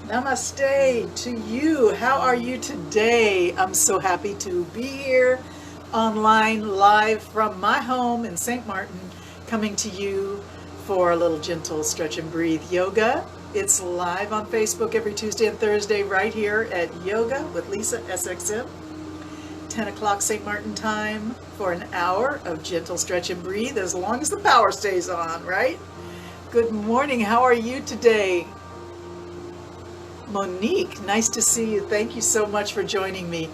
Namaste to you. How are you today? I'm so happy to be here online live from my home in St. Martin, coming to you for a little gentle stretch and breathe yoga. It's live on Facebook every Tuesday and Thursday right here at Yoga with Lisa SXM. 10 o'clock St. Martin time for an hour of gentle stretch and breathe as long as the power stays on, right? Good morning. How are you today? Monique, nice to see you. Thank you so much for joining me.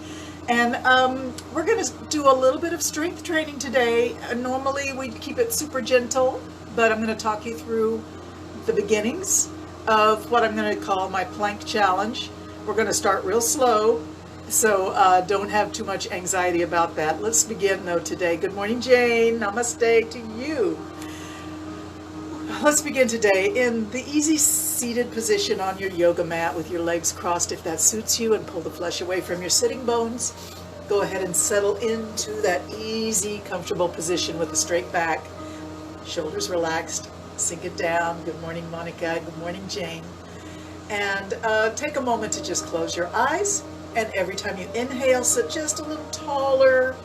And we're going to do a little bit of strength training today. Normally we keep it super gentle, but I'm going to talk you through the beginnings of what I'm going to call my plank challenge. We're going to start real slow, so don't have too much anxiety about that. Let's begin though today. Good morning, Jane. Namaste to you. Let's begin today in the easy seated position on your yoga mat with your legs crossed if that suits you, and pull the flesh away from your sitting bones. Go ahead and settle into that easy, comfortable position with a straight back, shoulders relaxed, sink it down. Good morning, Monica. Good morning, Jane. And take a moment to just close your eyes, and every time you inhale, sit just a little taller.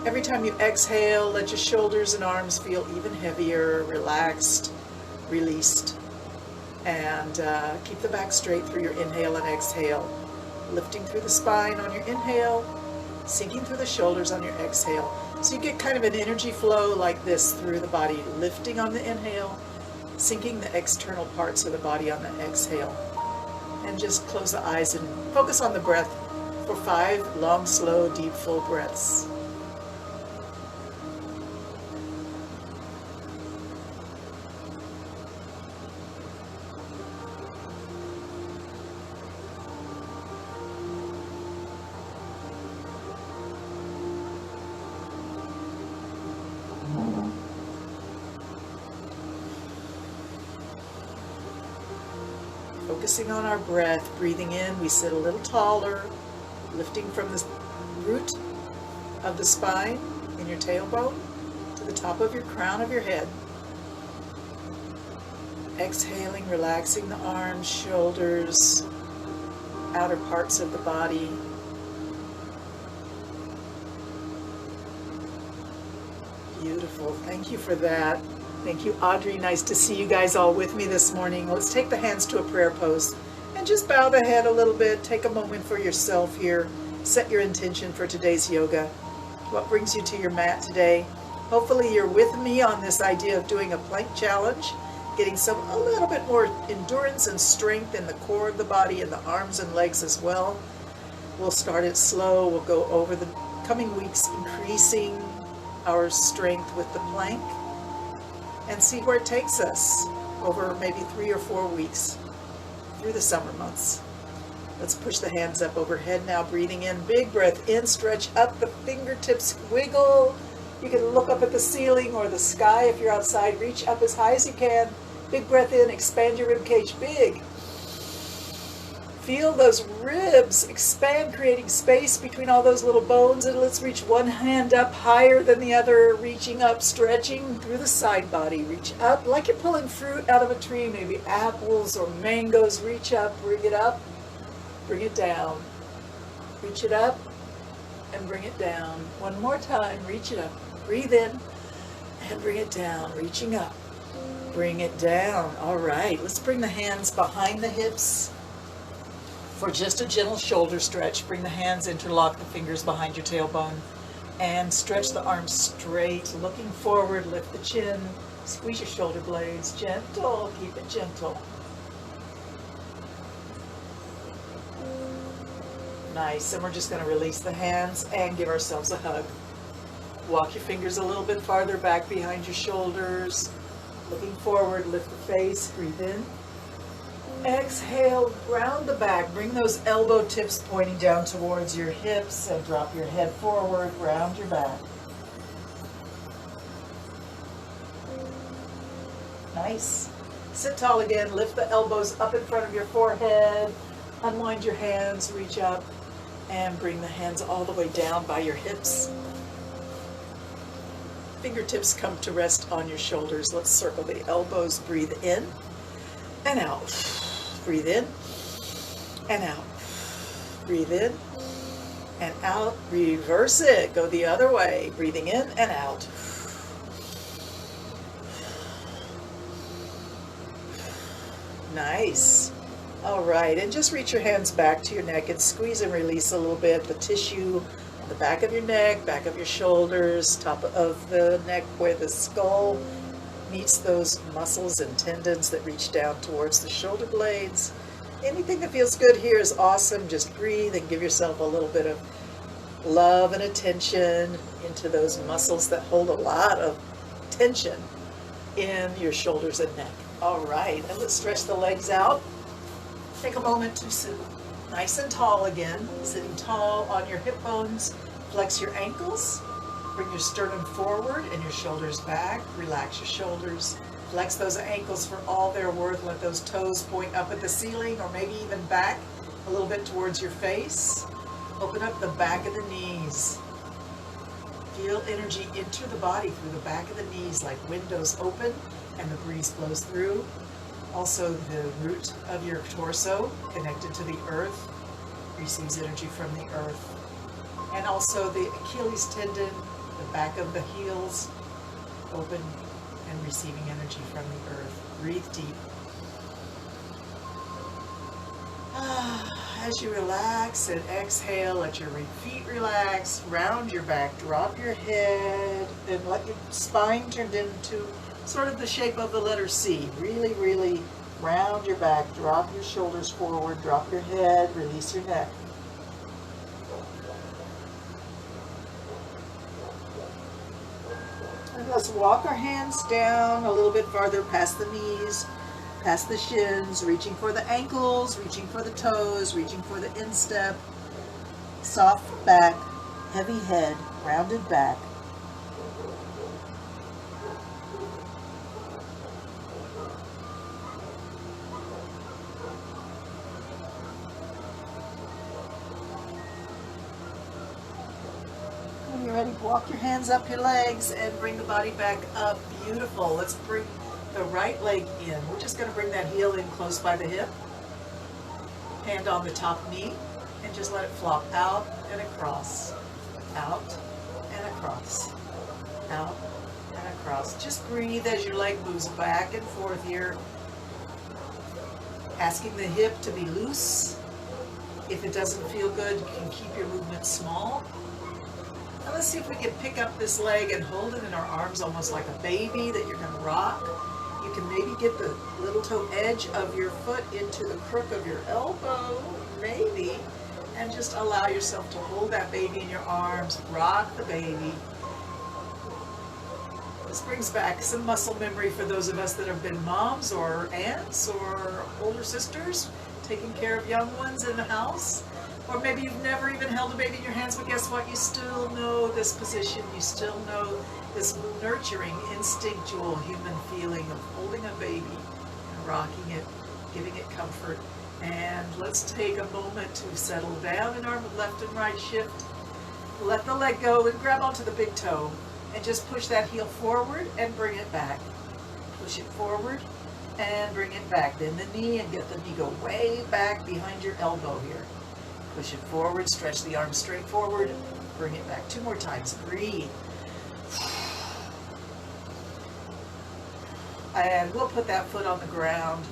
Every time you exhale, let your shoulders and arms feel even heavier, relaxed, released, and keep the back straight through your inhale and exhale, lifting through the spine on your inhale, sinking through the shoulders on your exhale. So you get kind of an energy flow like this through the body, lifting on the inhale, sinking the external parts of the body on the exhale. And just close the eyes and focus on the breath for 5 long, slow, deep, full breaths. Focusing on our breath, breathing in, we sit a little taller, lifting from the root of the spine in your tailbone to the top of your crown of your head. Exhaling, relaxing the arms, shoulders, outer parts of the body. Beautiful. Thank you for that. Thank you, Audrey. Nice to see you guys all with me this morning. Let's take the hands to a prayer pose and just bow the head a little bit. Take a moment for yourself here. Set your intention for today's yoga. What brings you to your mat today? Hopefully you're with me on this idea of doing a plank challenge, getting a little bit more endurance and strength in the core of the body and the arms and legs as well. We'll start it slow. We'll go over the coming weeks, increasing our strength with the plank, and see where it takes us over maybe 3 or 4 weeks through the summer months. Let's push the hands up overhead now, breathing in, big breath in, stretch up the fingertips, wiggle. You can look up at the ceiling or the sky if you're outside, reach up as high as you can. Big breath in, expand your rib cage, big. Feel those ribs expand, creating space between all those little bones. And let's reach one hand up higher than the other, reaching up, stretching through the side body. Reach up like you're pulling fruit out of a tree, maybe apples or mangoes. Reach up, bring it up, bring it down. Reach it up and bring it down. One more time, reach it up. Breathe in and bring it down. Reaching up, bring it down. All right, let's bring the hands behind the hips. For just a gentle shoulder stretch, bring the hands, interlock the fingers behind your tailbone, and stretch the arms straight, looking forward, lift the chin, squeeze your shoulder blades, gentle, keep it gentle. Nice, and we're just going to release the hands and give ourselves a hug. Walk your fingers a little bit farther back behind your shoulders, looking forward, lift the face, breathe in. Exhale, round the back, bring those elbow tips pointing down towards your hips and drop your head forward, round your back. Nice. Sit tall again, lift the elbows up in front of your forehead, unwind your hands, reach up, and bring the hands all the way down by your hips. Fingertips come to rest on your shoulders. Let's circle the elbows, breathe in and out. Breathe in and out. Breathe in and out. Reverse it. Go the other way. Breathing in and out. Nice. All right, and just reach your hands back to your neck and squeeze and release a little bit the tissue on the back of your neck, back of your shoulders, top of the neck where the skull meets those muscles and tendons that reach down towards the shoulder blades. Anything that feels good here is awesome. Just breathe and give yourself a little bit of love and attention into those muscles that hold a lot of tension in your shoulders and neck. All right, and let's stretch the legs out. Take a moment to sit nice and tall again, sitting tall on your hip bones. Flex your ankles, bring your sternum forward and your shoulders back. Relax your shoulders. Flex those ankles for all they're worth. Let those toes point up at the ceiling or maybe even back a little bit towards your face. Open up the back of the knees. Feel energy enter the body through the back of the knees like windows open and the breeze blows through. Also, the root of your torso connected to the earth receives energy from the earth. And also the Achilles tendon, the back of the heels, open and receiving energy from the earth. Breathe deep. As you relax and exhale, let your feet relax, round your back, drop your head, and let your spine turn into sort of the shape of the letter C. Really, really round your back, drop your shoulders forward, drop your head, release your neck. And let's walk our hands down a little bit farther past the knees, past the shins, reaching for the ankles, reaching for the toes, reaching for the instep. Soft back, heavy head, rounded back. When you're ready, walk your hands up your legs and bring the body back up. Beautiful. Let's bring the right leg in. We're just going to bring that heel in close by the hip. Hand on the top knee and just let it flop out and across. Out and across. Out and across. Just breathe as your leg moves back and forth here. Asking the hip to be loose. If it doesn't feel good, you can keep your movement small. Now let's see if we can pick up this leg and hold it in our arms almost like a baby that you're going to rock. You can maybe get the little toe edge of your foot into the crook of your elbow, maybe, and just allow yourself to hold that baby in your arms, rock the baby. This brings back some muscle memory for those of us that have been moms or aunts or older sisters, taking care of young ones in the house. Or maybe you've never even held a baby in your hands, but guess what? You still know this position. You still know this nurturing, instinctual human feeling of holding a baby and rocking it, giving it comfort. And let's take a moment to settle down in our left and right shift. Let the leg go and grab onto the big toe and just push that heel forward and bring it back. Push it forward and bring it back. Bend the knee and get the knee go way back behind your elbow here. Push it forward, stretch the arm straight forward, bring it back. 2 more times. Breathe. And we'll put that foot on the ground.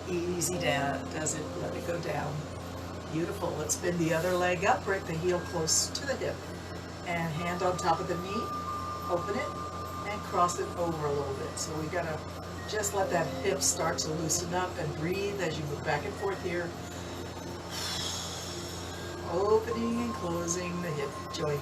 Easy down. Does it? Let it go down. Beautiful. Let's bend the other leg up. Bring the heel close to the hip. And hand on top of the knee. Open it and cross it over a little bit. So we gotta just let that hip start to loosen up and breathe as you move back and forth here. Opening and closing the hip joint.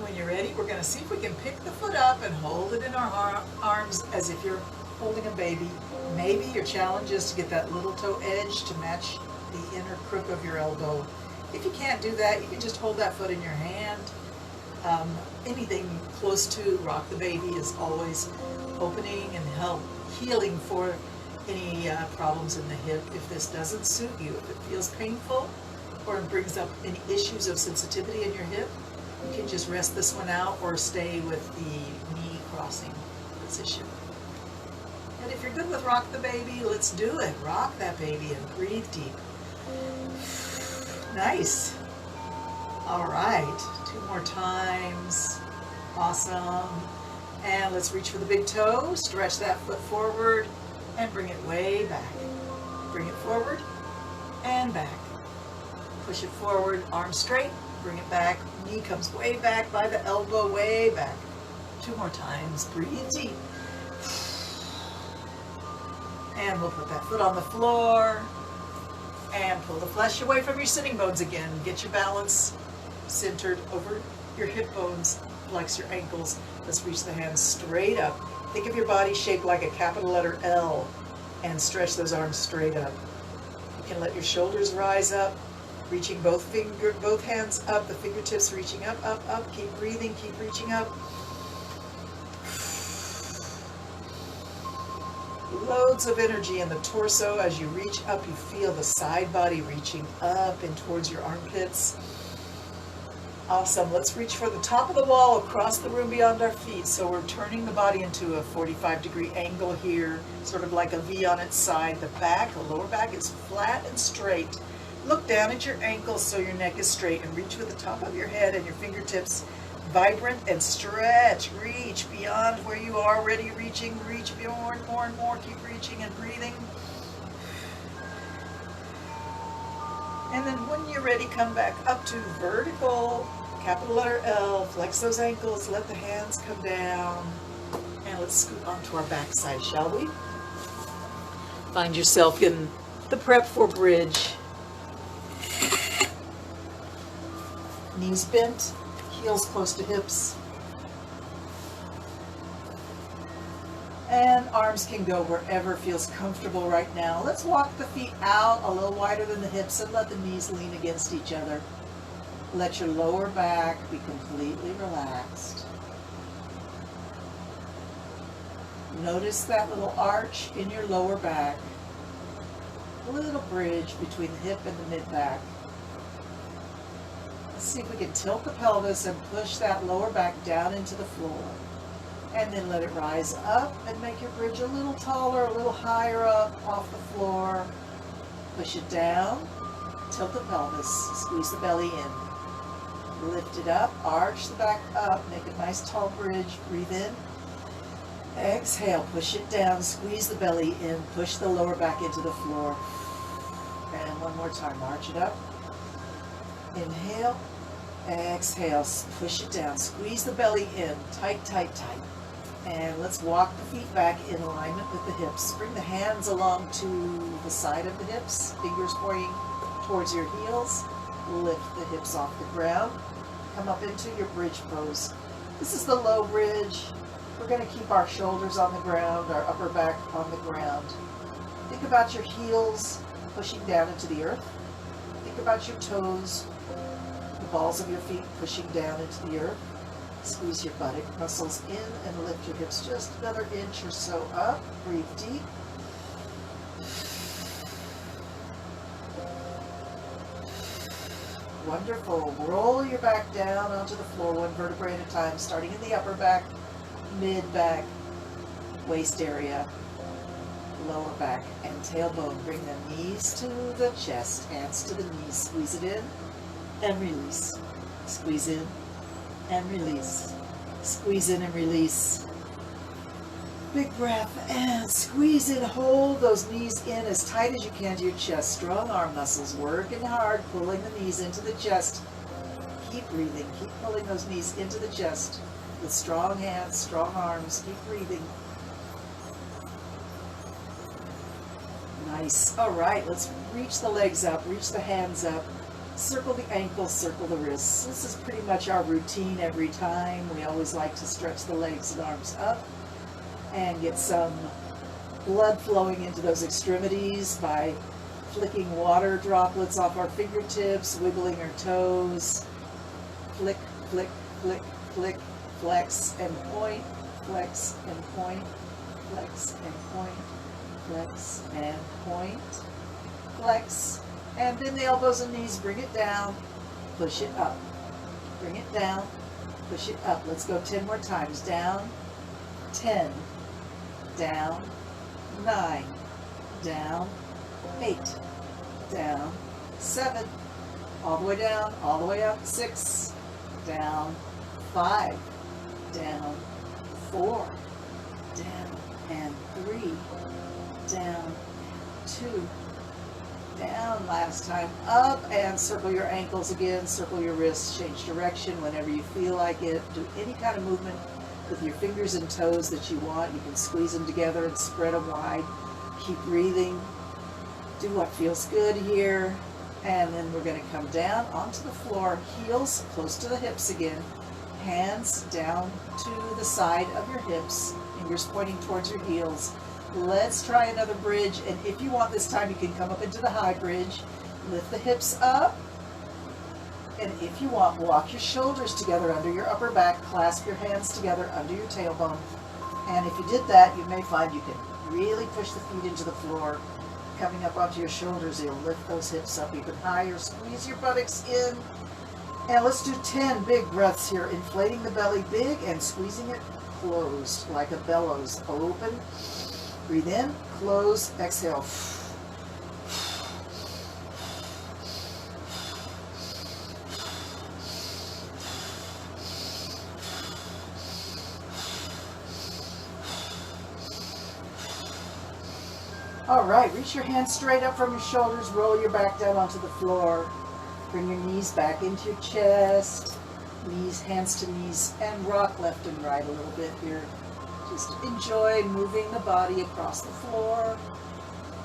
When you're ready, we're going to see if we can pick the foot up and hold it in our arms as if you're holding a baby. Maybe your challenge is to get that little toe edge to match the inner crook of your elbow. If you can't do that, you can just hold that foot in your hand. Anything close to rock the baby is always opening and healing for any problems in the hip. If this doesn't suit you, if it feels painful or it brings up any issues of sensitivity in your hip, you can just rest this one out or stay with the knee crossing. Let's position. And if you're good with rock the baby, let's do it. Rock that baby and breathe deep. Nice. All right, 2 more times. Awesome. And let's reach for the big toe, stretch that foot forward and bring it way back. Bring it forward and back. Push it forward, arm straight, bring it back, knee comes way back by the elbow, way back. 2 more times, breathe deep. And we'll put that foot on the floor and pull the flesh away from your sitting bones again. Get your balance centered over your hip bones, flex your ankles. Let's reach the hands straight up. Think of your body shaped like a capital letter L and stretch those arms straight up. You can let your shoulders rise up, reaching both hands up, the fingertips reaching up, up, up. Keep breathing, keep reaching up. Loads of energy in the torso. As you reach up, you feel the side body reaching up and towards your armpits. Awesome. Let's reach for the top of the wall across the room beyond our feet. So we're turning the body into a 45-degree angle here, sort of like a V on its side. The back, the lower back is flat and straight. Look down at your ankles so your neck is straight and reach with the top of your head and your fingertips vibrant and stretch. Reach beyond where you are already reaching. Reach more and more and more. Keep reaching and breathing. And then when you're ready, come back up to vertical, capital letter L, flex those ankles, let the hands come down, and let's scoot onto our backside, shall we? Find yourself in the prep for bridge. Knees bent, heels close to hips. And arms can go wherever feels comfortable right now. Let's walk the feet out a little wider than the hips and let the knees lean against each other. Let your lower back be completely relaxed. Notice that little arch in your lower back. A little bridge between the hip and the mid-back. Let's see if we can tilt the pelvis and push that lower back down into the floor. And then let it rise up and make your bridge a little taller, a little higher up off the floor. Push it down, tilt the pelvis, squeeze the belly in. Lift it up, arch the back up, make a nice tall bridge, breathe in. Exhale, push it down, squeeze the belly in, push the lower back into the floor. And one more time, arch it up. Inhale, exhale, push it down, squeeze the belly in, tight, tight, tight. And let's walk the feet back in alignment with the hips. Bring the hands along to the side of the hips, fingers pointing towards your heels. Lift the hips off the ground. Come up into your bridge pose. This is the low bridge. We're going to keep our shoulders on the ground, our upper back on the ground. Think about your heels pushing down into the earth. Think about your toes, the balls of your feet pushing down into the earth. Squeeze your buttock muscles in and lift your hips just another inch or so up. Breathe deep. Wonderful. Roll your back down onto the floor, one vertebrae at a time, starting in the upper back, mid-back, waist area, lower back, and tailbone. Bring the knees to the chest, hands to the knees. Squeeze it in and release. Squeeze in and release. Squeeze in and release. Big breath and squeeze in. Hold those knees in as tight as you can to your chest. Strong arm muscles working hard, pulling the knees into the chest. Keep breathing. Keep pulling those knees into the chest with strong hands, strong arms. Keep breathing. Nice. All right, let's reach the legs up, reach the hands up. Circle the ankles, circle the wrists. This is pretty much our routine every time. We always like to stretch the legs and arms up and get some blood flowing into those extremities by flicking water droplets off our fingertips, wiggling our toes. Flick, flick, flick, flick, flex and point, flex and point, flex and point, flex and point, flex. And bend the elbows and knees, bring it down, push it up. Bring it down, push it up. Let's go 10 more times. Down, 10, down, 9, down, 8, down, 7, all the way down, all the way up, 6, down, 5, down, 4, down, and 3, down, 2, down, last time, up, and circle your ankles again, circle your wrists, change direction whenever you feel like it. Do any kind of movement with your fingers and toes that you want. You can squeeze them together and spread them wide. Keep breathing. Do what feels good here. And then we're going to come down onto the floor, heels close to the hips again, hands down to the side of your hips, fingers pointing towards your heels. Let's try another bridge, and if you want this time, you can come up into the high bridge, lift the hips up, and if you want, walk your shoulders together under your upper back, clasp your hands together under your tailbone, and if you did that, you may find you can really push the feet into the floor, coming up onto your shoulders. You'll lift those hips up even higher, squeeze your buttocks in, and let's do 10 big breaths here, inflating the belly big and squeezing it closed like a bellows. Open. Breathe in, close, exhale. All right, reach your hands straight up from your shoulders, roll your back down onto the floor. Bring your knees back into your chest, knees, hands to knees, and rock left and right a little bit here. Just enjoy moving the body across the floor,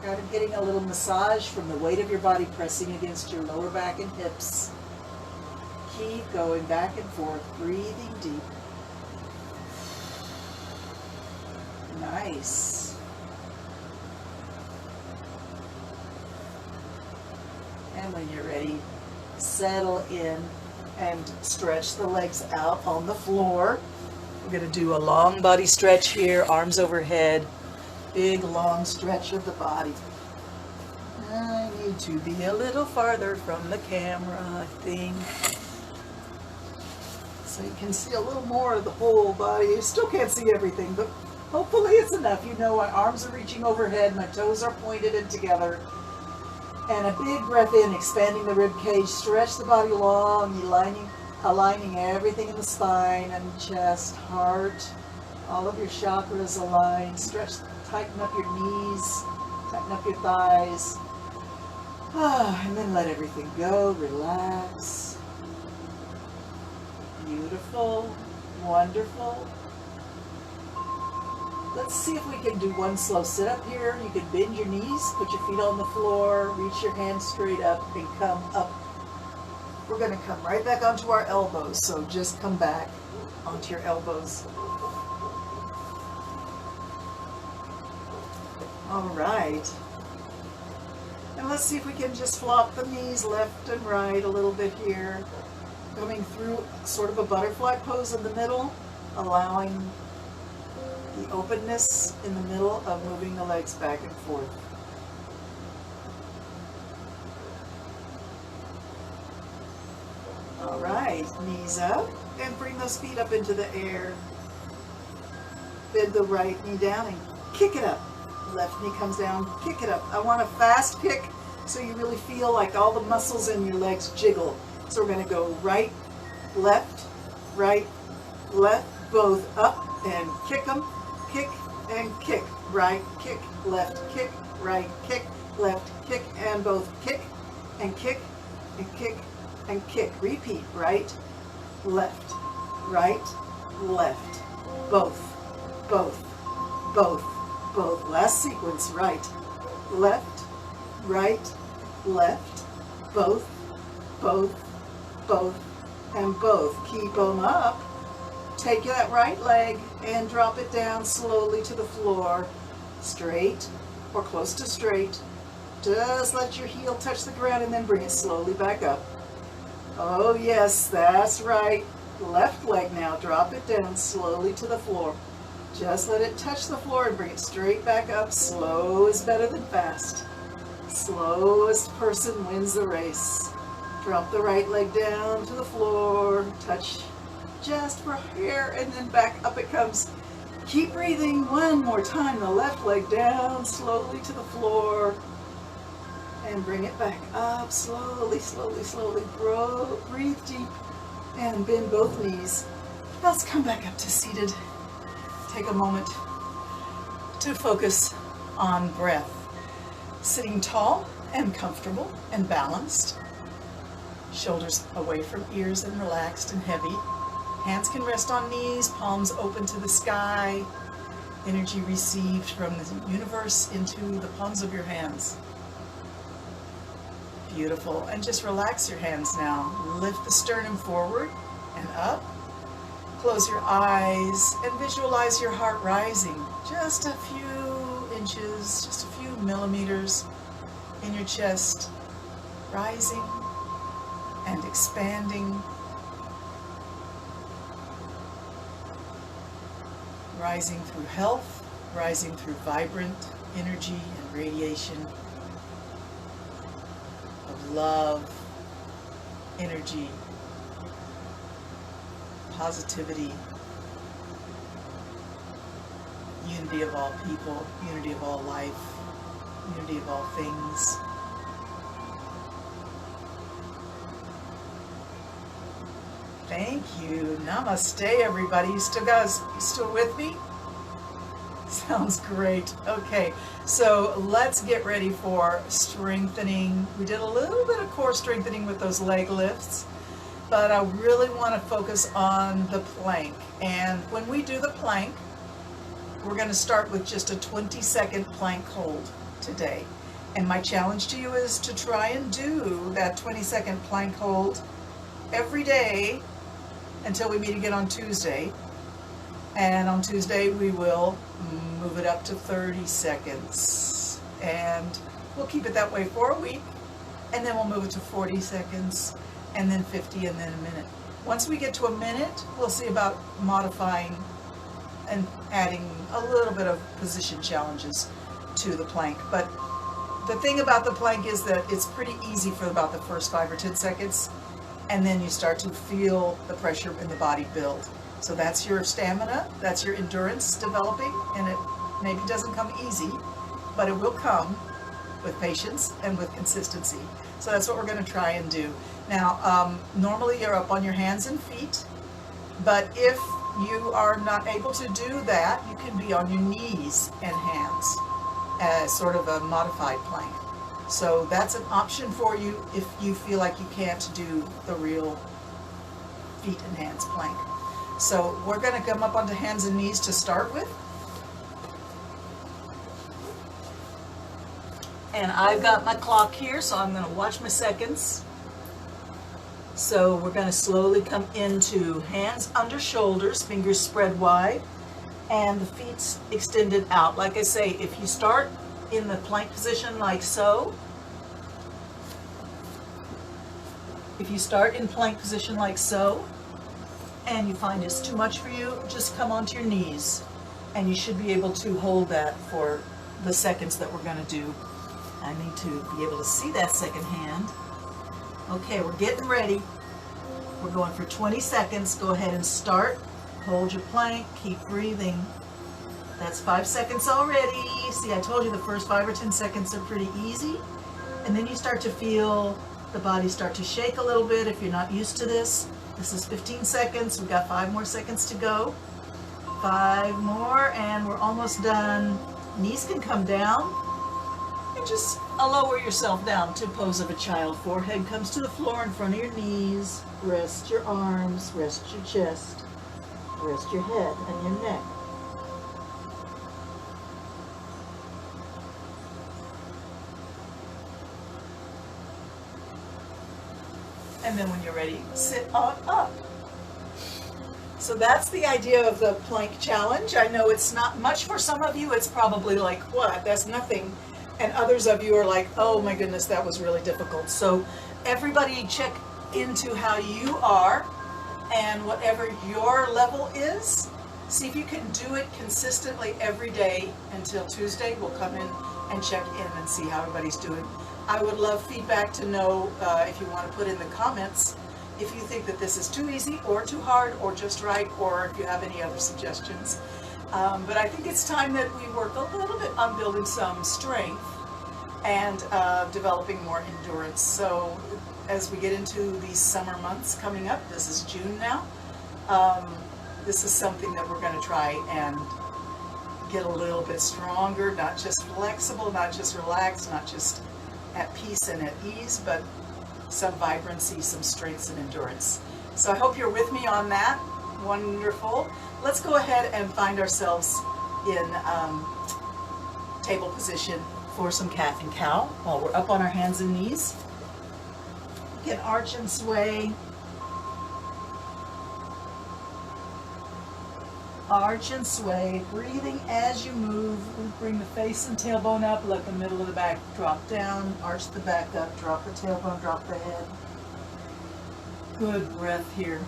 kind of getting a little massage from the weight of your body pressing against your lower back and hips. Keep going back and forth, breathing deep. Nice. And when you're ready, settle in and stretch the legs out on the floor. We're going to do a long body stretch here, arms overhead, big long stretch of the body. I need to be a little farther from the camera, I think, so you can see a little more of the whole body. You still can't see everything, but hopefully it's enough. You know, my arms are reaching overhead, my toes are pointed and together. And a big breath in, expanding the rib cage, stretch the body long, aligning everything in the spine and chest, heart, all of your chakras aligned. Stretch, tighten up your knees, tighten up your thighs. And then let everything go, relax. Beautiful, wonderful. Let's see if we can do one slow sit-up here. You can bend your knees, put your feet on the floor, reach your hands straight up, and come up. We're going to come right back onto our elbows, so just come back onto your elbows. All right. And let's see if we can just flop the knees left and right a little bit here. Coming through sort of a butterfly pose in the middle, allowing the openness in the middle of moving the legs back and forth. All right, knees up, and bring those feet up into the air. Bend the right knee down and kick it up. Left knee comes down, kick it up. I want a fast kick so you really feel like all the muscles in your legs jiggle. So we're going to go right, left, both up and kick them. Kick and kick, right, kick, left, kick, right, kick, left, kick, and both kick and kick and kick and kick. Repeat, right, left, both, both, both, both. Last sequence, right, left, left, both, and both. Keep them up. Take that right leg and drop it down slowly to the floor, straight or close to straight. Just let your heel touch the ground and then bring it slowly back up. Oh yes, that's right. Left leg now, drop it down slowly to the floor. Just let it touch the floor and bring it straight back up. Slow is better than fast. Slowest person wins the race. Drop the right leg down to the floor, touch just for here, and then back up it comes. Keep breathing. One more time. The left leg down slowly to the floor. And bring it back up slowly, slowly, slowly. Breathe deep and bend both knees. Let's come back up to seated. Take a moment to focus on breath. Sitting tall and comfortable and balanced. Shoulders away from ears and relaxed and heavy. Hands can rest on knees, palms open to the sky. Energy received from the universe into the palms of your hands. Beautiful. And just relax your hands now. Lift the sternum forward and up. Close your eyes and visualize your heart rising just a few inches, just a few millimeters in your chest, rising and expanding, rising through health, rising through vibrant energy and radiation of love, energy, positivity, unity of all people, unity of all life, unity of all things. Thank you. Namaste, everybody. You still with me? Sounds great. Okay, so let's get ready for strengthening. We did a little bit of core strengthening with those leg lifts, but I really want to focus on the plank. And when we do the plank, we're going to start with just a 20-second plank hold today. And my challenge to you is to try and do that 20-second plank hold every day until we meet again on Tuesday. And on Tuesday we will move it up to 30 seconds. And we'll keep it that way for a week. And then we'll move it to 40 seconds, and then 50, and then a minute. Once we get to a minute, we'll see about modifying and adding a little bit of position challenges to the plank. But the thing about the plank is that it's pretty easy for about the first 5 or 10 seconds, and then you start to feel the pressure in the body build. So that's your stamina, that's your endurance developing, and it maybe doesn't come easy, but it will come with patience and with consistency. So that's what we're going to try and do. Now, normally you're up on your hands and feet, but if you are not able to do that, you can be on your knees and hands as sort of a modified plank. So that's an option for you if you feel like you can't do the real feet and hands plank. So we're going to come up onto hands and knees to start with. And I've got my clock here, so I'm going to watch my seconds. So we're going to slowly come into hands under shoulders, fingers spread wide, and the feet extended out. Like I say, if you start in the plank position like so, and you find it's too much for you, just come onto your knees, and you should be able to hold that for the seconds that we're going to do. I need to be able to see that second hand. Okay, we're getting ready. We're going for 20 seconds. Go ahead and start. Hold your plank. Keep breathing. That's 5 seconds already. See, I told you the first 5 or 10 seconds are pretty easy. And then you start to feel the body start to shake a little bit if you're not used to this. This is 15 seconds. We've got 5 more seconds to go. 5 more, and we're almost done. Knees can come down. And just lower yourself down to pose of a child. Forehead comes to the floor in front of your knees. Rest your arms, rest your chest, rest your head and your neck. And then when you're ready, sit on up. So that's the idea of the plank challenge. I know it's not much for some of you. It's probably like, what? That's nothing. And others of you are like, oh my goodness, that was really difficult. So everybody check into how you are, and whatever your level is, see if you can do it consistently every day until Tuesday. We'll come in and check in and see how everybody's doing. I would love feedback to know if you want to put in the comments if you think that this is too easy or too hard or just right, or if you have any other suggestions. But I think it's time that we work a little bit on building some strength and developing more endurance. So as we get into these summer months coming up, this is June now, this is something that we're going to try and get a little bit stronger, not just flexible, not just relaxed, not just at peace and at ease, but some vibrancy, some strength and endurance. So I hope you're with me on that. Wonderful. Let's go ahead and find ourselves in table position for some calf and cow while we're up on our hands and knees. You can arch and sway. Arch and sway, breathing as you move. Bring the face and tailbone up, let the middle of the back drop down, arch the back up, drop the tailbone, drop the head. Good breath here.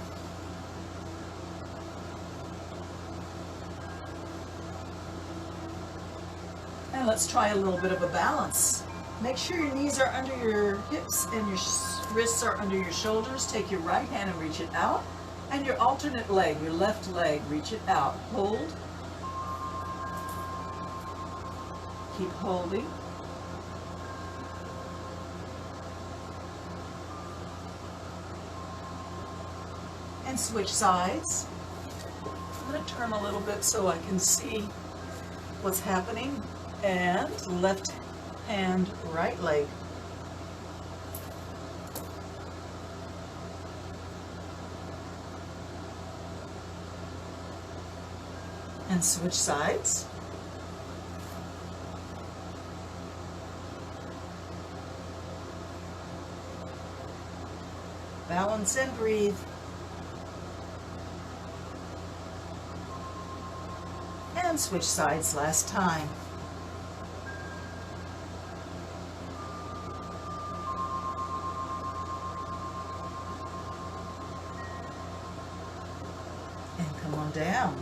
And let's try a little bit of a balance. Make sure your knees are under your hips and your wrists are under your shoulders. Take your right hand and reach it out. And your alternate leg, your left leg, reach it out. Hold. Keep holding. And switch sides. I'm going to turn a little bit so I can see what's happening. And left hand, right leg. And switch sides. Balance and breathe. And switch sides last time. And come on down.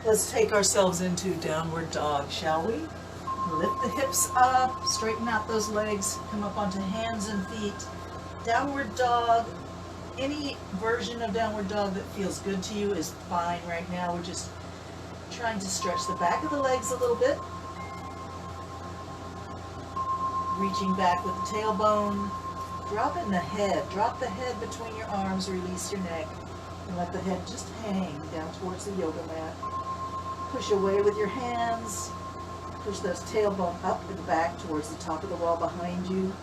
Let's take ourselves into downward dog, shall we? Lift the hips up, straighten out those legs, come up onto hands and feet. Downward dog, any version of downward dog that feels good to you is fine right now. We're just trying to stretch the back of the legs a little bit. Reaching back with the tailbone. Dropping the head. Drop the head between your arms, release your neck, and let the head just hang down towards the yoga mat. Push away with your hands. Push those tailbone up and back towards the top of the wall behind you.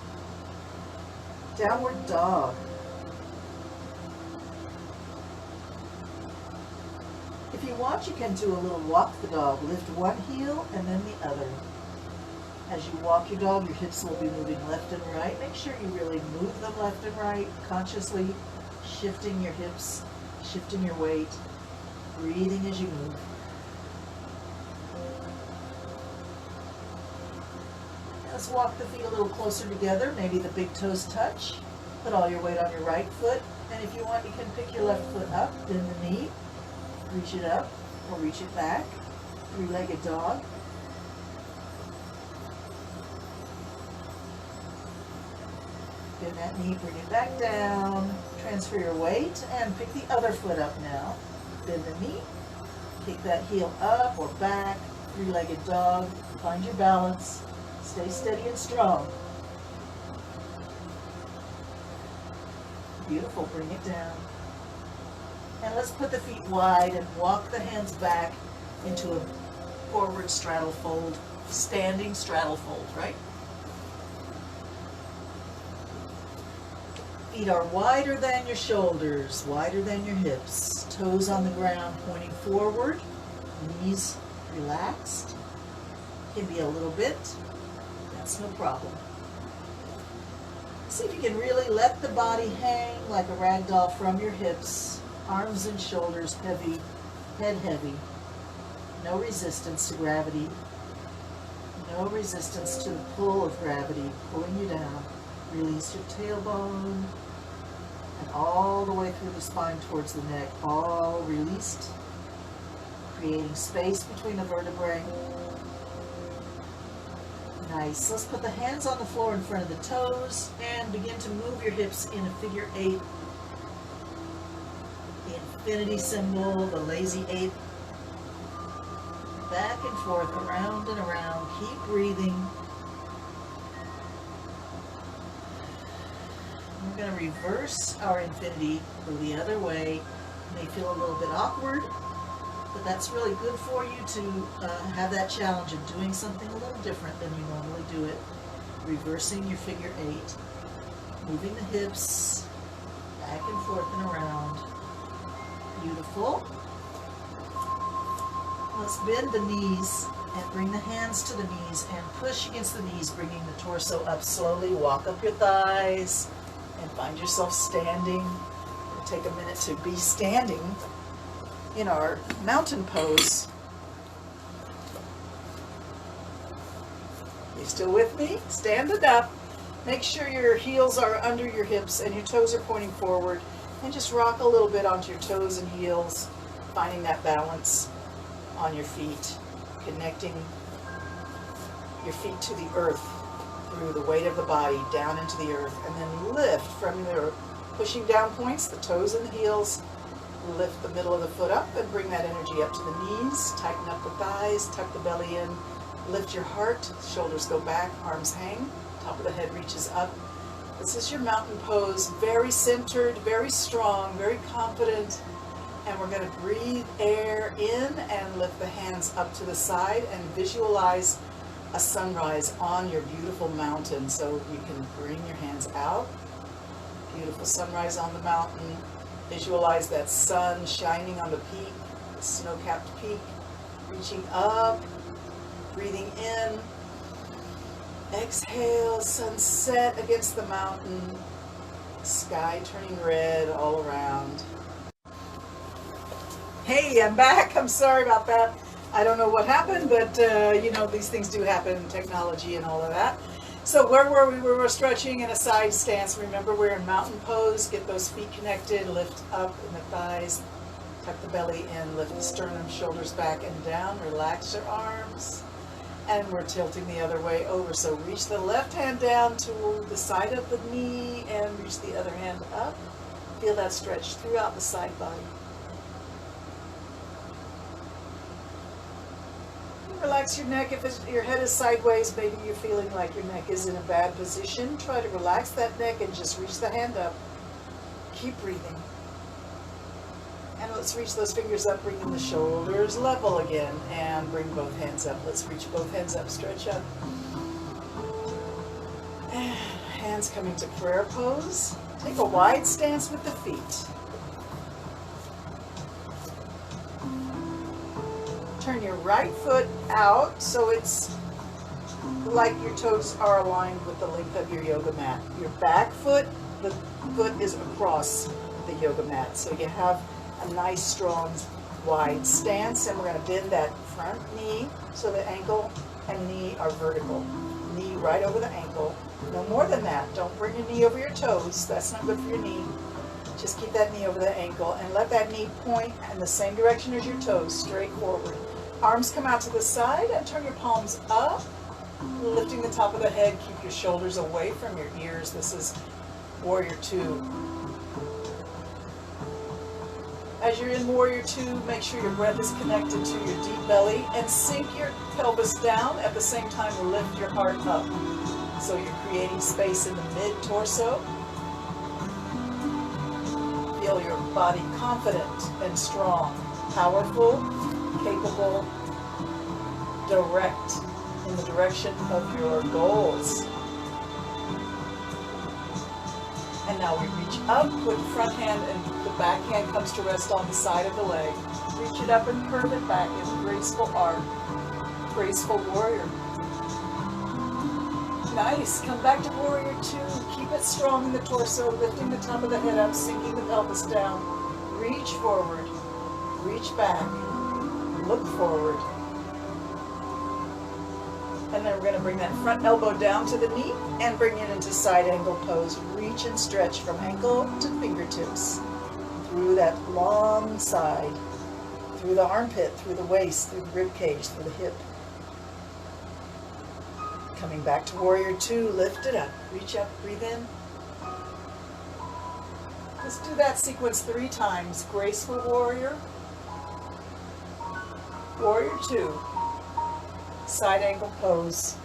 Downward dog. If you want, you can do a little walk the dog. Lift one heel and then the other. As you walk your dog, your hips will be moving left and right. Make sure you really move them left and right, consciously shifting your hips, shifting your weight, breathing as you move. Let's walk the feet a little closer together. Maybe the big toes touch. Put all your weight on your right foot. And if you want, you can pick your left foot up, bend the knee, reach it up or reach it back. Three-legged dog. Bend that knee, bring it back down. Transfer your weight and pick the other foot up now. Bend the knee. Kick that heel up or back. Three-legged dog. Find your balance. Stay steady and strong. Beautiful, bring it down. And let's put the feet wide and walk the hands back into a forward straddle fold, standing straddle fold, right? Feet are wider than your shoulders, wider than your hips. Toes on the ground pointing forward, knees relaxed. Can be a little bit. That's no problem. See if you can really let the body hang like a rag doll from your hips, arms and shoulders heavy, head heavy. No resistance to gravity. No resistance to the pull of gravity pulling you down. Release your tailbone and all the way through the spine towards the neck, all released, creating space between the vertebrae. Nice. Let's put the hands on the floor in front of the toes and begin to move your hips in a figure eight. The infinity symbol, the lazy eight. back and forth, around and around. Keep breathing. We're going to reverse our infinity, go the other way. It may feel a little bit awkward, but that's really good for you to have that challenge of doing something a little different than you normally do it. Reversing your figure 8, moving the hips back and forth and around. Beautiful. Let's bend the knees and bring the hands to the knees and push against the knees, bringing the torso up slowly. Walk up your thighs and find yourself standing. We'll take a minute to be standing in our mountain pose. You still with me? Stand it up. Make sure your heels are under your hips and your toes are pointing forward. And just rock a little bit onto your toes and heels, finding that balance on your feet, connecting your feet to the earth through the weight of the body down into the earth, and then lift from your pushing down points, the toes and the heels. Lift the middle of the foot up and bring that energy up to the knees. Tighten up the thighs, tuck the belly in, lift your heart, shoulders go back, arms hang, top of the head reaches up. This is your mountain pose, very centered, very strong, very confident. And we're going to breathe air in and lift the hands up to the side and visualize a sunrise on your beautiful mountain. So you can bring your hands out. Beautiful sunrise on the mountain. Visualize that sun shining on the peak, the snow-capped peak, reaching up, breathing in. Exhale, sunset against the mountain, sky turning red all around. Hey, I'm back. I'm sorry about that. I don't know what happened, but you know, these things do happen in technology and all of that. So where were we? We were stretching in a side stance. Remember, we're in mountain pose. Get those feet connected, lift up in the thighs, tuck the belly in, lift the sternum, shoulders back and down, relax your arms. And we're tilting the other way over. So reach the left hand down to the side of the knee and reach the other hand up. Feel that stretch throughout the side body. Relax your neck. If your head is sideways, maybe you're feeling like your neck is in a bad position. Try to relax that neck and just reach the hand up. Keep breathing. And let's reach those fingers up, bringing the shoulders level again, and bring both hands up. Let's reach both hands up, stretch up. And hands coming to prayer pose. Take a wide stance with the feet. Turn your right foot out so it's like your toes are aligned with the length of your yoga mat. Your back foot, the foot is across the yoga mat. So you have a nice, strong, wide stance, and we're going to bend that front knee so the ankle and knee are vertical. Knee right over the ankle. No more than that. Don't bring your knee over your toes. That's not good for your knee. Just keep that knee over the ankle and let that knee point in the same direction as your toes, straight forward. Arms come out to the side and turn your palms up, lifting the top of the head. Keep your shoulders away from your ears. This is Warrior Two. As you're in Warrior Two, make sure your breath is connected to your deep belly and sink your pelvis down. At the same time, lift your heart up. So you're creating space in the mid-torso. Feel your body confident and strong, powerful, capable, direct in the direction of your goals. And now we reach up with the front hand and the back hand comes to rest on the side of the leg. Reach it up and curve it back in a graceful arc. Graceful warrior. Nice. Come back to Warrior Two. Keep it strong in the torso, lifting the top of the head up, sinking the pelvis down. Reach forward. Reach back. Look forward. And then we're going to bring that front elbow down to the knee and bring it into side angle pose. Reach and stretch from ankle to fingertips. Through that long side. Through the armpit, through the waist, through the rib cage, through the hip. Coming back to Warrior Two, lift it up. Reach up, breathe in. Let's do that sequence 3 times. Graceful warrior. Warrior Two. Side angle pose.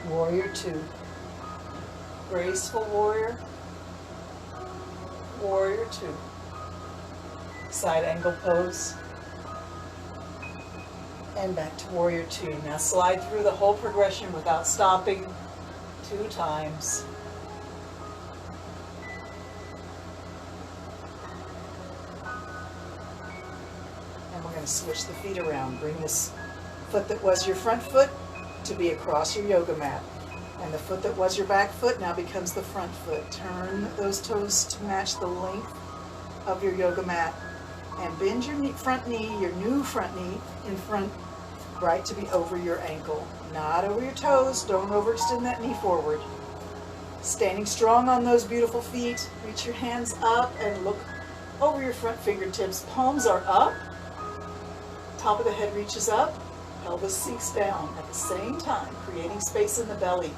Warrior two. Graceful warrior. Warrior two. Side angle pose. And back to warrior two. Now slide through the whole progression without stopping 2 times. And we're going to switch the feet around. Bring this foot that was your front foot to be across your yoga mat. And the foot that was your back foot now becomes the front foot. Turn those toes to match the length of your yoga mat. And bend your front knee, your new front knee, in front, right to be over your ankle. Not over your toes. Don't overextend that knee forward. Standing strong on those beautiful feet. Reach your hands up and look over your front fingertips. Palms are up. Top of the head reaches up. Pelvis sinks down at the same time, creating space in the belly.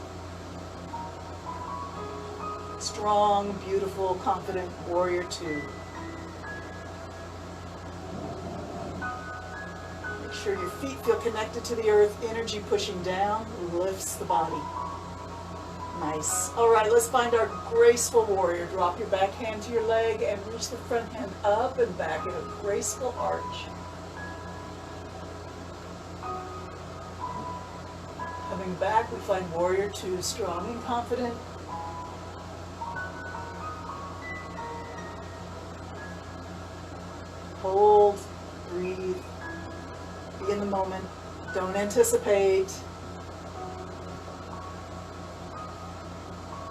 Strong, beautiful, confident warrior two. Make sure your feet feel connected to the earth. Energy pushing down lifts the body. Nice. All right, let's find our graceful warrior. Drop your back hand to your leg and reach the front hand up and back in a graceful arch. Coming back, we find warrior two, strong and confident. Hold, breathe, be in the moment, don't anticipate.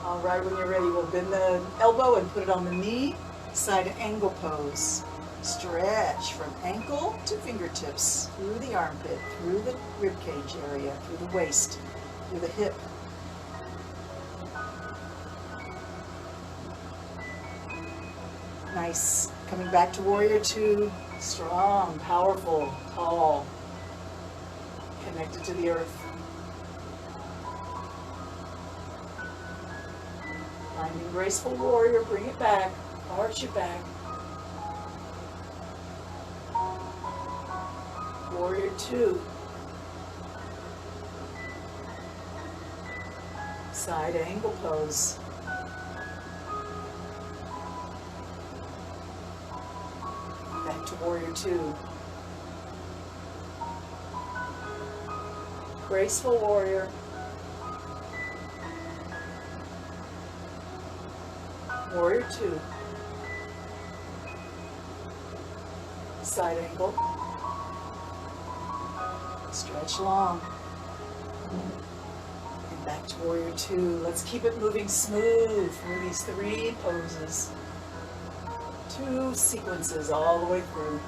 All right, when you're ready, we'll bend the elbow and put it on the knee, side angle pose. Stretch from ankle to fingertips, through the armpit, through the rib cage area, through the waist, through the hip. Nice. Coming back to warrior two, strong, powerful, tall, connected to the earth. Finding graceful warrior, bring it back, arch your back. Warrior two. Side angle pose. Back to warrior two. Graceful warrior. Warrior two. Side angle. Stretch long. And back to warrior two. Let's keep it moving smooth through these 3 poses. 2 sequences all the way through.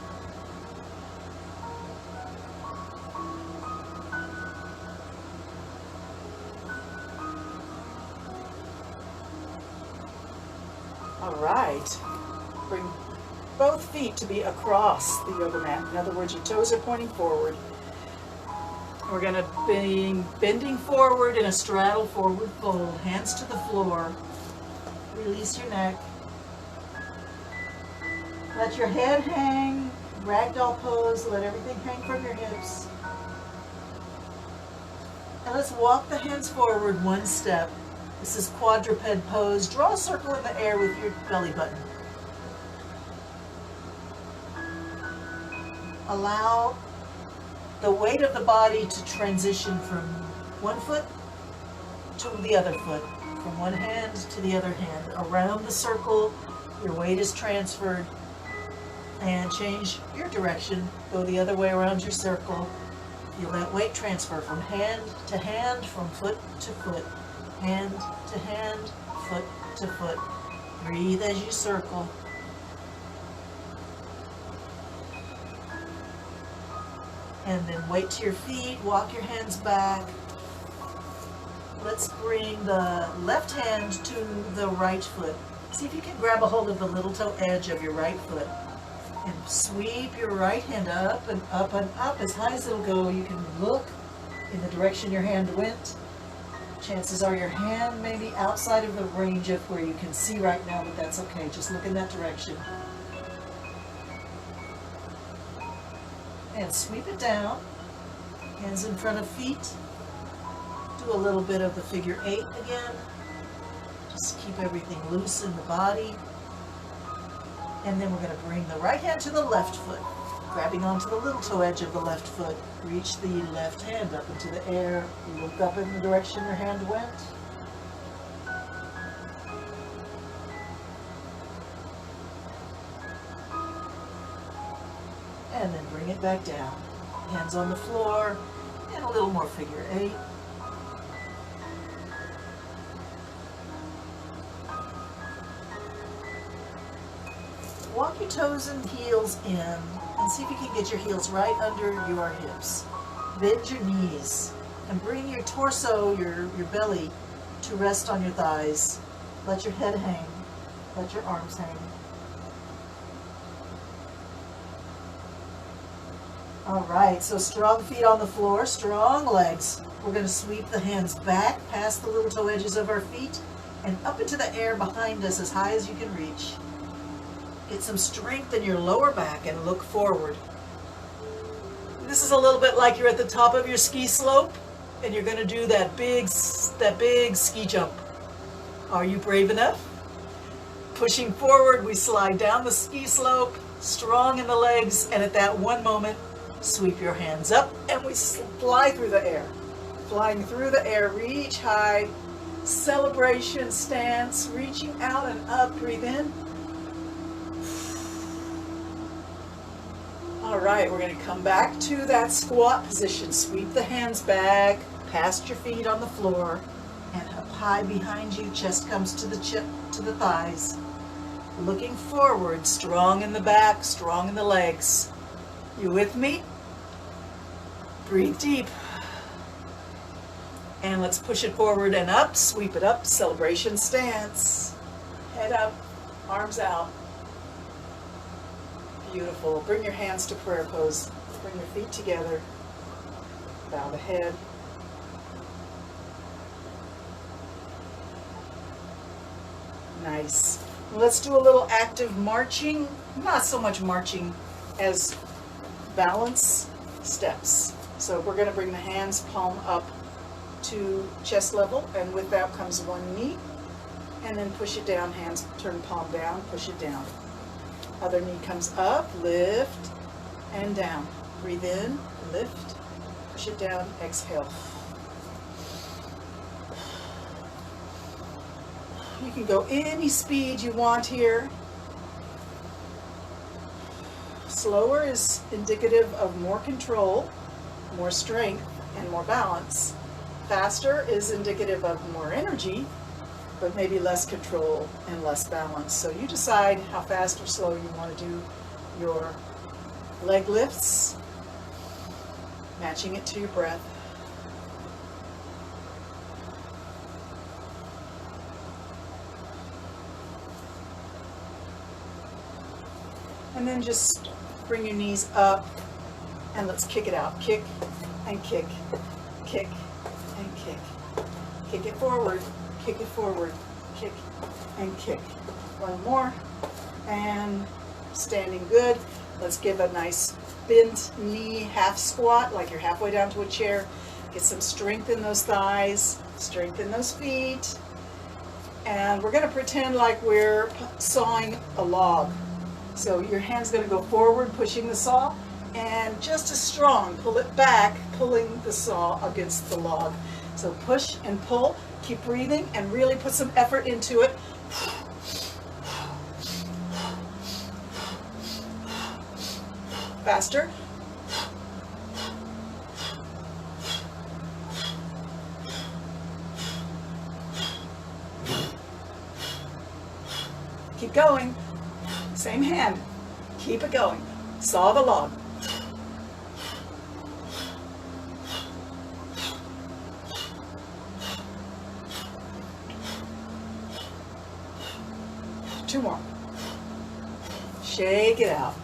All right. Bring both feet to be across the yoga mat. In other words, your toes are pointing forward. We're going to be bending forward in a straddle forward fold. Hands to the floor. Release your neck. Let your head hang. Ragdoll pose. Let everything hang from your hips. And let's walk the hands forward 1 step. This is quadruped pose. Draw a circle in the air with your belly button. Allow the weight of the body to transition from one foot to the other foot, from one hand to the other hand. Around the circle, your weight is transferred, and change your direction. Go the other way around your circle. Feel that weight transfer from hand to hand, from foot to foot, hand to hand, foot to foot. Breathe as you circle. And then weight to your feet, walk your hands back. Let's bring the left hand to the right foot. See if you can grab a hold of the little toe edge of your right foot. And sweep your right hand up and up and up as high as it'll go. You can look in the direction your hand went. Chances are your hand may be outside of the range of where you can see right now, but that's okay. Just look in that direction. And sweep it down. Hands in front of feet. Do a little bit of the figure 8 again. Just keep everything loose in the body. And then we're going to bring the right hand to the left foot, grabbing onto the little toe edge of the left foot. Reach the left hand up into the air. Look up in the direction your hand went. And then bring it back down. Hands on the floor, and a little more figure 8. Walk your toes and heels in, and see if you can get your heels right under your hips. Bend your knees, and bring your torso, your belly, to rest on your thighs. Let your head hang. Let your arms hang. All right, so strong feet on the floor, strong legs. We're going to sweep the hands back past the little toe edges of our feet and up into the air behind us as high as you can reach. Get some strength in your lower back and look forward. This is a little bit like you're at the top of your ski slope and you're going to do that big ski jump. Are you brave enough? Pushing forward, we slide down the ski slope, strong in the legs, and at that one moment, sweep your hands up and we fly through the air. Flying through the air, reach high, celebration stance, reaching out and up, breathe in. All right, we're going to come back to that squat position. Sweep the hands back, past your feet on the floor, and up high behind you, chest comes to the thighs. Looking forward, strong in the back, strong in the legs. You with me? Breathe deep. And let's push it forward and up, sweep it up, celebration stance. Head up, arms out. Beautiful. Bring your hands to prayer pose. Bring your feet together. Bow the head. Nice. Let's do a little active marching. Not so much marching as balance steps. So we're going to bring the hands palm up to chest level, and with that comes one knee, and then push it down, hands turn palm down, push it down. Other knee comes up, lift, and down. Breathe in, lift, push it down, exhale. You can go any speed you want here. Slower is indicative of more control, more strength, and more balance. Faster is indicative of more energy, but maybe less control and less balance. So you decide how fast or slow you want to do your leg lifts, matching it to your breath. And then just bring your knees up and let's kick it out. Kick and kick, kick and kick. Kick it forward, kick it forward, kick and kick. One more, and standing good. Let's give a nice bent knee half squat, like you're halfway down to a chair. Get some strength in those thighs, strength in those feet. And we're gonna pretend like we're sawing a log. So your hand's gonna go forward, pushing the saw, and just as strong, pull it back, pulling the saw against the log. So push and pull, keep breathing, and really put some effort into it. Faster. Keep going. Same hand. Keep it going. Saw the log. Two more. Shake it out.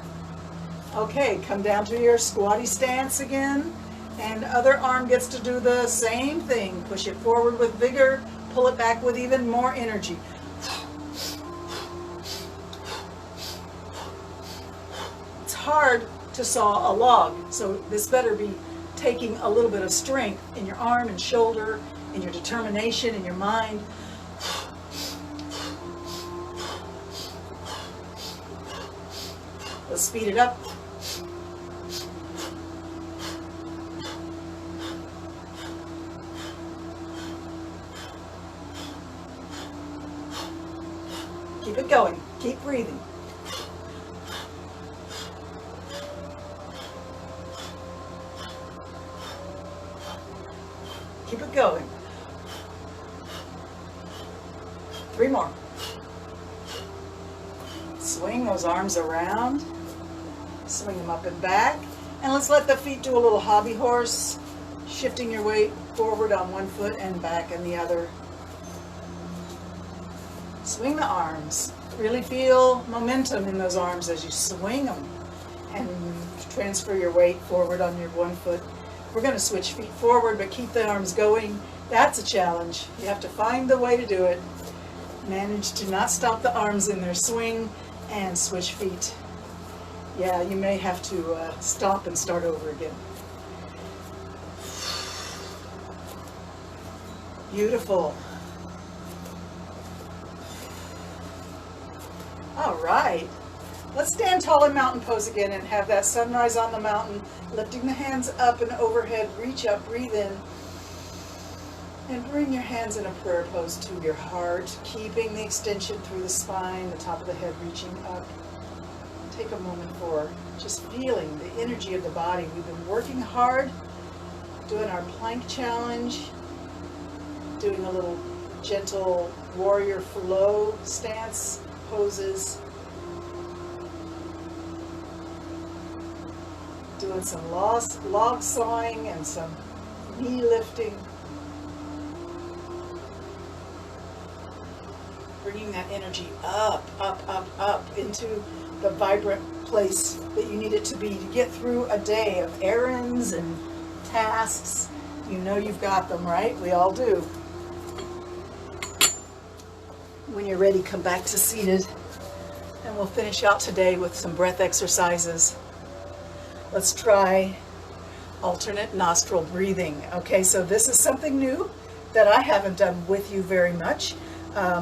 Okay, come down to your squatty stance again, and other arm gets to do the same thing. Push it forward with vigor, pull it back with even more energy. It's hard to saw a log, so this better be taking a little bit of strength in your arm and shoulder, in your determination, in your mind. Let's speed it up. Keep it going. Keep breathing. Keep it going. 3 more. Swing those arms around. Swing them up and back. And let's let the feet do a little hobby horse, shifting your weight forward on one foot and back on the other. Swing the arms. Really feel momentum in those arms as you swing them, and transfer your weight forward on your one foot. We're going to switch feet forward, but keep the arms going. That's a challenge. You have to find the way to do it. Manage to not stop the arms in their swing and switch feet. Yeah, you may have to stop and start over again. Beautiful. All right. Let's stand tall in mountain pose again and have that sunrise on the mountain, lifting the hands up and overhead. Reach up, breathe in, and bring your hands in a prayer pose to your heart, keeping the extension through the spine, the top of the head reaching up. Take a moment for just feeling the energy of the body. We've been working hard, doing our plank challenge, doing a little gentle warrior flow stance poses, doing some log sawing and some knee lifting, bringing that energy up, up, up, up into the vibrant place that you need it to be to get through a day of errands and tasks. You know you've got them, right? We all do. When you're ready, come back to seated, and we'll finish out today with some breath exercises. Let's try alternate nostril breathing. Okay, so this is something new that I haven't done with you very much.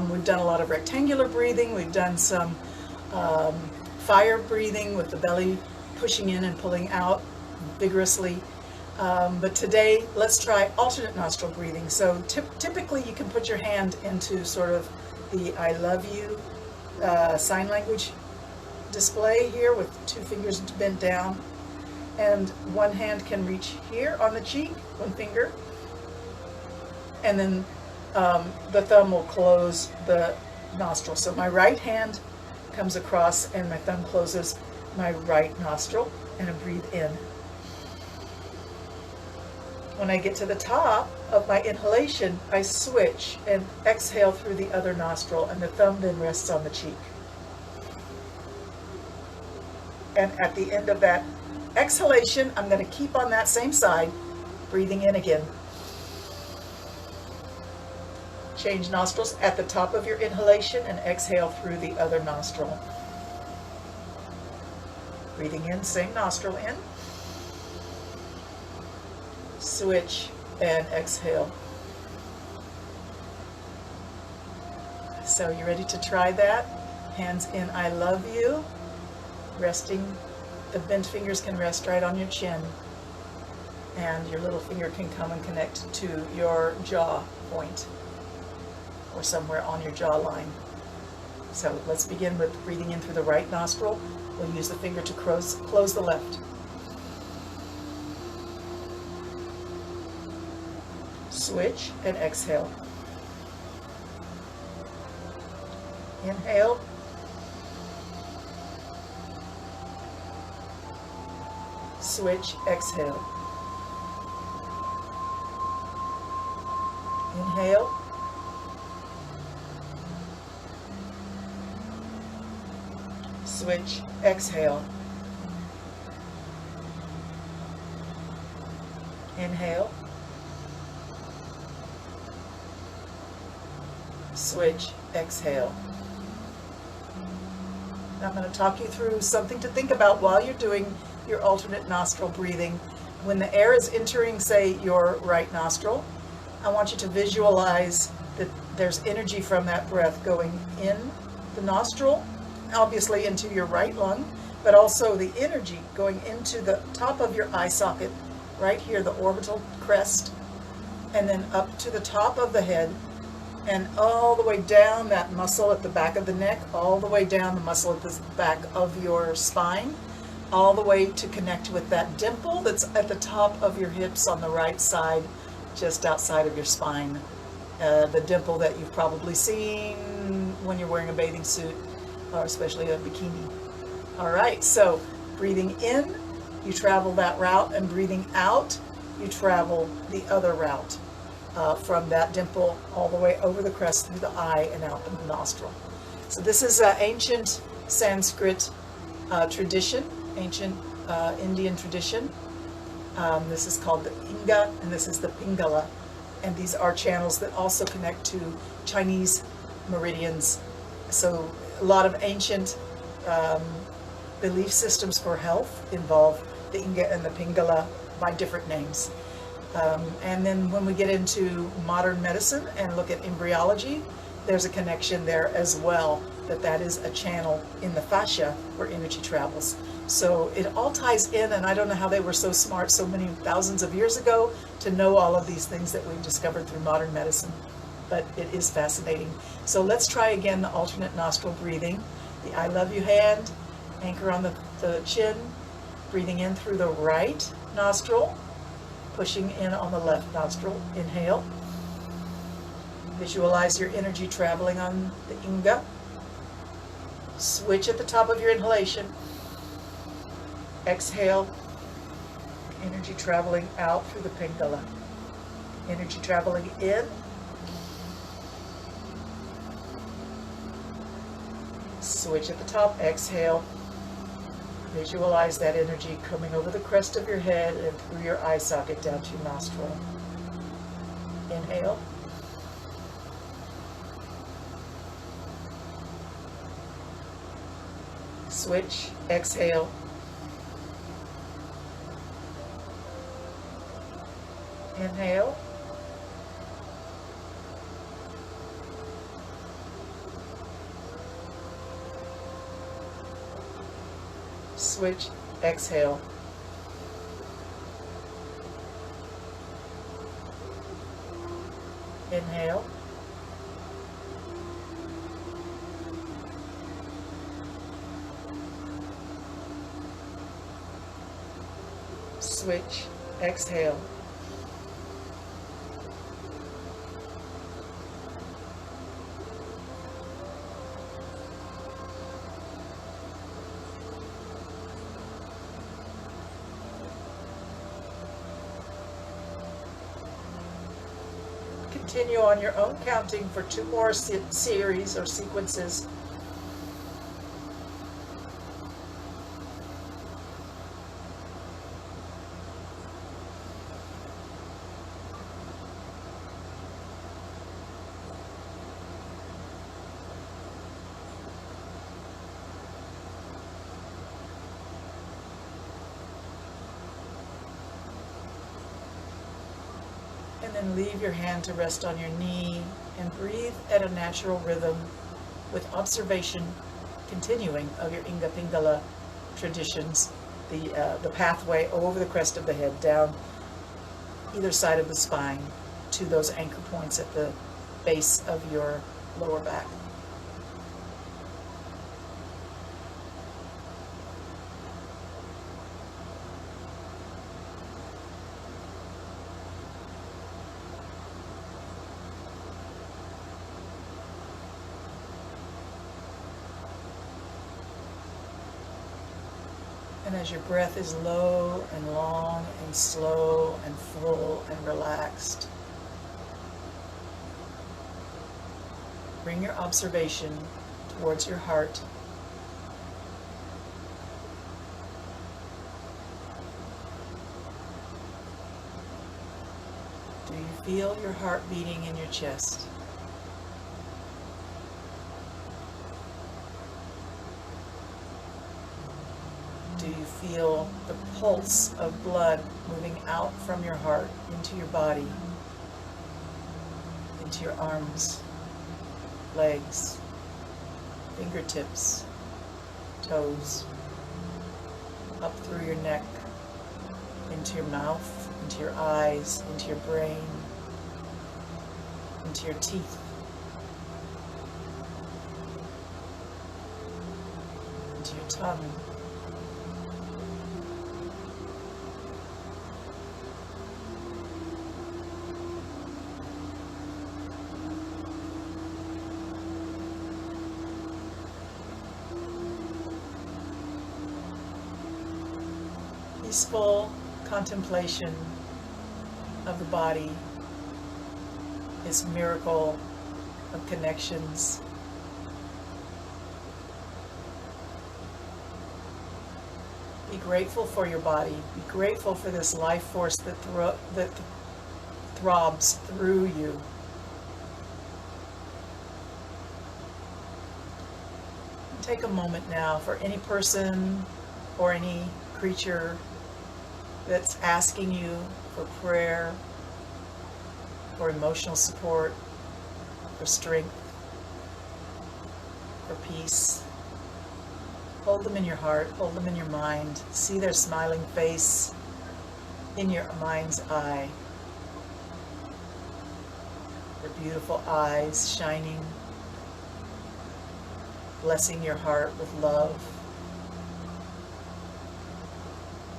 We've done a lot of rectangular breathing. We've done some fire breathing with the belly pushing in and pulling out vigorously. But today, let's try alternate nostril breathing. So typically you can put your hand into sort of the I love you sign language display here with 2 fingers bent down, and one hand can reach here on the cheek, one finger, and then the thumb will close the nostril. So my right hand comes across and my thumb closes my right nostril, and I breathe in. When I get to the top of my inhalation, I switch and exhale through the other nostril, and the thumb then rests on the cheek. And at the end of that exhalation, I'm going to keep on that same side, breathing in again. Change nostrils at the top of your inhalation and exhale through the other nostril. Breathing in, same nostril in. Switch and exhale. So you ready to try that? Hands in I love you. Resting, the bent fingers can rest right on your chin. And your little finger can come and connect to your jaw point or somewhere on your jawline. So let's begin with breathing in through the right nostril. We'll use the finger to close the left. Switch and exhale. Inhale. Switch, exhale. Inhale. Switch, exhale. Inhale. Switch, exhale. Now I'm going to talk you through something to think about while you're doing your alternate nostril breathing. when the air is entering, say, your right nostril, I want you to visualize that there's energy from that breath going in the nostril, obviously into your right lung, but also the energy going into the top of your eye socket, right here, the orbital crest, and then up to the top of the head, and all the way down that muscle at the back of the neck, all the way down the muscle at the back of your spine, all the way to connect with that dimple that's at the top of your hips on the right side, just outside of your spine. The dimple that you've probably seen when you're wearing a bathing suit, or especially a bikini. All right, so breathing in, you travel that route, and breathing out, you travel the other route from that dimple all the way over the crest through the eye and out the nostril. So this is an ancient Sanskrit tradition, ancient Indian tradition. This is called the Inga, and this is the Pingala. And these are channels that also connect to Chinese meridians. So a lot of ancient belief systems for health involve the Inga and the Pingala by different names. And then when we get into modern medicine and look at embryology, there's a connection there as well, that is a channel in the fascia where energy travels. So it all ties in, and I don't know how they were so smart so many thousands of years ago to know all of these things that we've discovered through modern medicine, but it is fascinating. So let's try again the alternate nostril breathing. The I love you hand, anchor on the chin, breathing in through the right nostril, pushing in on the left nostril. Inhale. Visualize your energy traveling on the Inga. Switch at the top of your inhalation. Exhale. Energy traveling out through the Pingala. Energy traveling in. Switch at the top. Exhale. Visualize that energy coming over the crest of your head and through your eye socket down to your nostril. Inhale. Switch. Exhale. Inhale. Switch. Exhale. Inhale. Switch. Exhale. Continue on your own counting for 2 more series or sequences. And then leave your hand to rest on your knee and breathe at a natural rhythm with observation continuing of your Inga Pingala traditions, the pathway over the crest of the head, down either side of the spine to those anchor points at the base of your lower back. And as your breath is low and long and slow and full and relaxed, bring your observation towards your heart. Do you feel your heart beating in your chest? Do you feel the pulse of blood moving out from your heart into your body, into your arms, legs, fingertips, toes, up through your neck, into your mouth, into your eyes, into your brain, into your teeth, into your tongue. Peaceful contemplation of the body, its miracle of connections. Be grateful for your body. Be grateful for this life force that throbs through you. Take a moment now for any person or any creature that's asking you for prayer, for emotional support, for strength, for peace. Hold them in your heart, hold them in your mind. See their smiling face in your mind's eye. Their beautiful eyes shining, blessing your heart with love.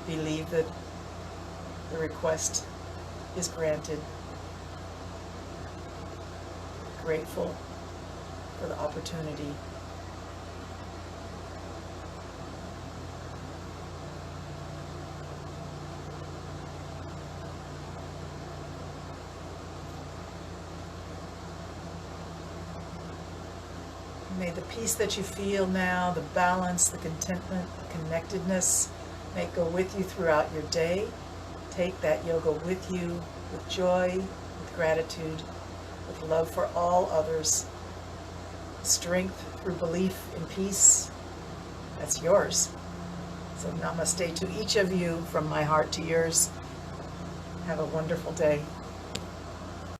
Believe that the request is granted. Grateful for the opportunity. May the peace that you feel now, the balance, the contentment, the connectedness, may it go with you throughout your day. Take that yoga with you with joy, with gratitude, with love for all others, strength through belief in peace. That's yours. So namaste to each of you from my heart to yours. Have a wonderful day.